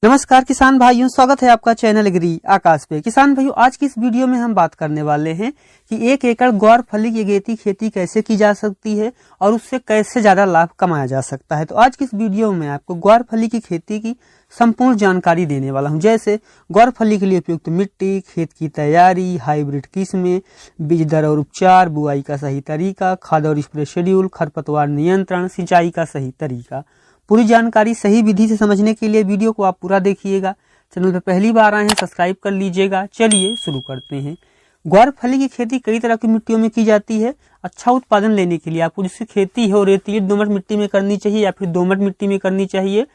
नमस्कार किसान भाइयों, स्वागत है आपका चैनल एग्री आकाश पे। किसान भाइयों, आज की इस वीडियो में हम बात करने वाले हैं कि 1 एकड़ ग्वार फली की अगेती खेती कैसे की जा सकती है और उससे कैसे ज्यादा लाभ कमाया जा सकता है। तो आज की इस वीडियो में आपको ग्वार फली की खेती की संपूर्ण जानकारी देने वाला हूं, जैसे ग्वार फली के लिए उपयुक्त मिट्टी, खेत की तैयारी, हाइब्रिड किस्में, बीज दर और उपचार, बुआई का सही तरीका, खाद और स्प्रे शेड्यूल, खरपतवार नियंत्रण, सिंचाई का सही तरीका। पूरी जानकारी सही विधि से समझने के लिए वीडियो को आप पूरा देखिएगा। चैनल पर पहली बार आए हैं सब्सक्राइब कर लीजिएगा। चलिए शुरू करते हैं। ग्वार फली की खेती कई तरह की मिट्टियों में की जाती है। अच्छा उत्पादन लेने के लिए आपको जिसकी खेती है वो रेतीली दोमट मिट्टी में करनी चाहिए या फिर दोमट मिट्टी में करनी चाहिए।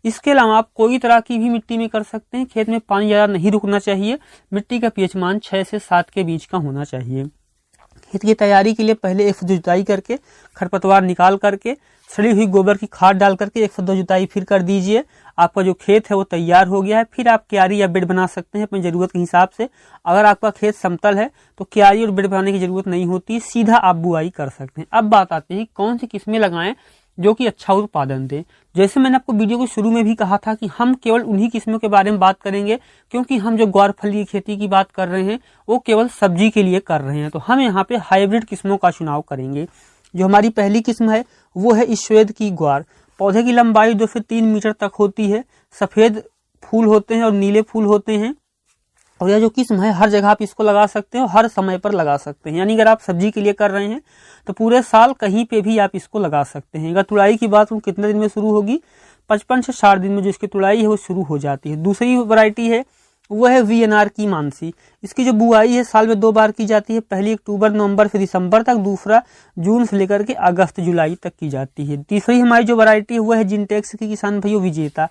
इसके अलावा आप कोई तरह की भी मिट्टी में कर सकते हैं। खेत में पानी ज्यादा नहीं रुकना चाहिए। मिट्टी का पीएच मान 6 से 7 के बीच का होना चाहिए। खेत की तैयारी के लिए पहले 1 जुताई करके, खरपतवार निकाल करके, सड़ी हुई गोबर की खाद डाल करके 102 जुताई फिर कर दीजिए। आपका जो खेत है वो तैयार हो गया है। फिर आप क्यारी या बेड बना सकते हैं अपनी जरूरत के हिसाब से। अगर आपका खेत समतल है तो क्यारी और बेड बनाने की जरूरत नहीं होती, सीधा आप बुआई कर सकते हैं। अब बात आती है कौन सी किस्में लगाएं जो कि अच्छा उत्पादन दे। जैसे मैंने आपको वीडियो के शुरू में भी कहा था कि हम केवल उन्हीं किस्मों के बारे में बात करेंगे, क्योंकि हम जो ग्वार फली की खेती की बात कर रहे हैं वो केवल सब्जी के लिए कर रहे हैं। तो हम यहाँ पे हाइब्रिड किस्मों का चुनाव करेंगे। जो हमारी पहली किस्म है वो है श्वेत की ग्वार। पौधे की लंबाई 2 से 3 मीटर तक होती है। सफेद फूल होते हैं और नीले फूल होते हैं। और यह जो किस्म है हर जगह आप इसको लगा सकते हैं और हर समय पर लगा सकते हैं। यानी अगर आप सब्जी के लिए कर रहे हैं तो पूरे साल कहीं पे भी आप इसको लगा सकते हैं। अगर तुड़ाई की बात कितने दिन में शुरू होगी, 55 से 60 दिन में जो इसकी तुड़ाई है वो शुरू हो जाती है। दूसरी वैरायटी है वो है VNR की मानसी। इसकी जो बुआई है साल में 2 बार की जाती है। पहली अक्टूबर नवंबर से दिसंबर तक, दूसरा जून से लेकर के अगस्त जुलाई तक की जाती है। तीसरी हमारी जो वैरायटी है वो है जिनटेक्स की किसान भाइयों विजेता।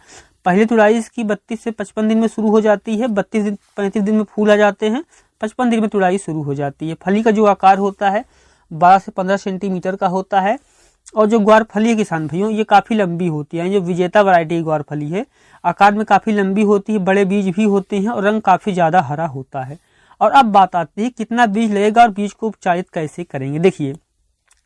पहली तुड़ाई इसकी 32 से 55 दिन में शुरू हो जाती है। 35 दिन में फूल आ जाते हैं। 55 दिन में तुड़ाई शुरू हो जाती है। फली का जो आकार होता है 12 से 15 सेंटीमीटर का होता है। और जो ग्वार फली है किसान भाइयों ये काफी लंबी होती है। जो विजेता वैरायटी की ग्वार फली है आकार में काफी लंबी होती है, बड़े बीज भी होते हैं और रंग काफी ज्यादा हरा होता है। और अब बात आती है कितना बीज लगेगा और बीज को उपचारित कैसे करेंगे। देखिए,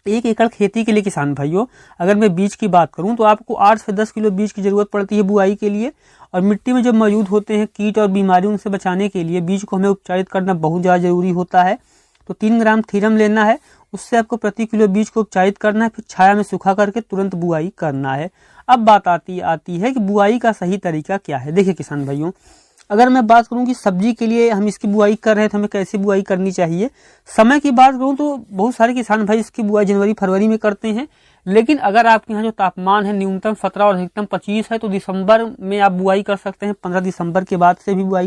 1 एकड़ खेती के लिए किसान भाइयों अगर मैं बीज की बात करूं तो आपको 8 से 10 किलो बीज की जरूरत पड़ती है बुआई के लिए। और मिट्टी में जो मौजूद होते हैं कीट और बीमारी, उनसे बचाने के लिए बीज को हमें उपचारित करना बहुत ज्यादा जरूरी होता है। तो 3 ग्राम थीरम लेना है, उससे आपको प्रति किलो बीज को उपचारित करना है। फिर छाया में सुखा करके तुरंत बुआई करना है। अब बात आती है कि बुआई का सही तरीका क्या है। देखिए किसान भाइयों, अगर मैं बात करूं कि सब्जी के लिए हम इसकी बुआई कर रहे हैं तो हमें कैसे बुआई करनी चाहिए। समय की बात करूं तो बहुत सारे किसान भाई इसकी बुआई जनवरी फरवरी में करते हैं। लेकिन अगर आपके यहाँ जो तापमान है न्यूनतम 17 और अधिकतम 25 है तो दिसंबर में आप बुआई कर सकते हैं। 15 दिसंबर के बाद से भी बुआई